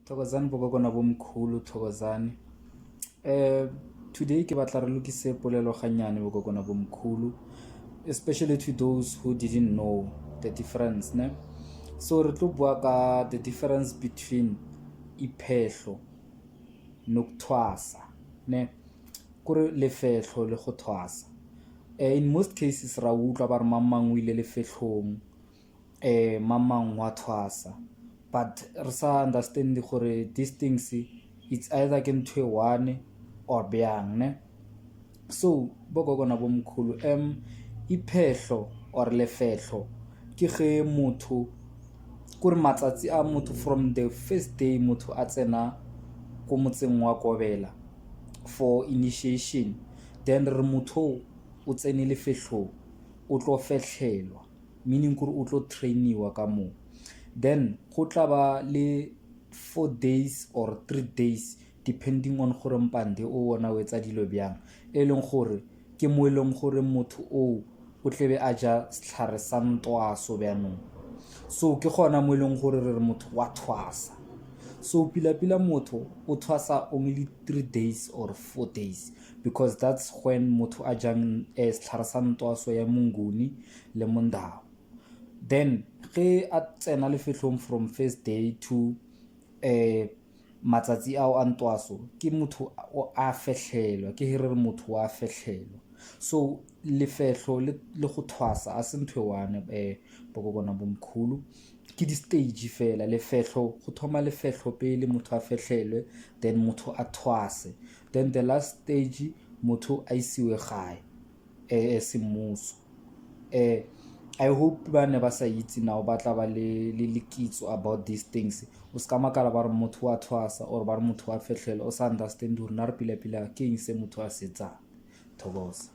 Thokozani bokokona bomkhulu thokozani. Today ke batla re lokise polelo ganyane bokokona bomkhulu, especially to those who didn't know the difference ne. So re tlo bua ka the difference between iphehlo noku thwasa ne, kore lefehlo le go thwasa. In most cases ra utlwa ba re mamang o ile lefehlong, mamang wa thwasa, but re sa understand gore these things it's either ke ntho e one or bjang ne. So bokokona bomkhulu, iphehlo or lefehlo ke ge motho kore matsatsi a motho from the first day motho a tsena ko motseng wa Kobela for initiation, then re motho o tsene lefehlong o tlo fehlelwa, meaning kore o tlo trainiwa ka moo. Then go tla ba le 4 days or 3 days depending on gore mpande o ona o etsa dilo bjang, e leng gore ke mo e leng gore motho o tlebe a ja setlhare sa ntwaso bjanong. So ke gona mo e leng gore re re motho wa thwasa. So pila motho o thwasa only 3 days or 4 days, because that's when motho a jang setlhare sa ntwaso ya monguni le mondao. Then ge a tsena lefehlong from first day to matsatsi ao a ntwaso, ke motho a fehlelwa, ke re motho wa fehlelwa. So lefehlo le go thwasa a se ntho e one bokokona bomkhulu, ke di stage fela. Lefehlo go thoma lefehlo pele motho a fehlelwe, then motho a thwase, then the last stage motho a isiwe gae semmuso. I hope ba ne ba sa itse now ba tla ba le kitso about these things. O ska makala ba re motho wa thwasa or ba re motho wa fehlelwa o sa understand gore na re pila ke eng se motho a se etsang. Thokoza.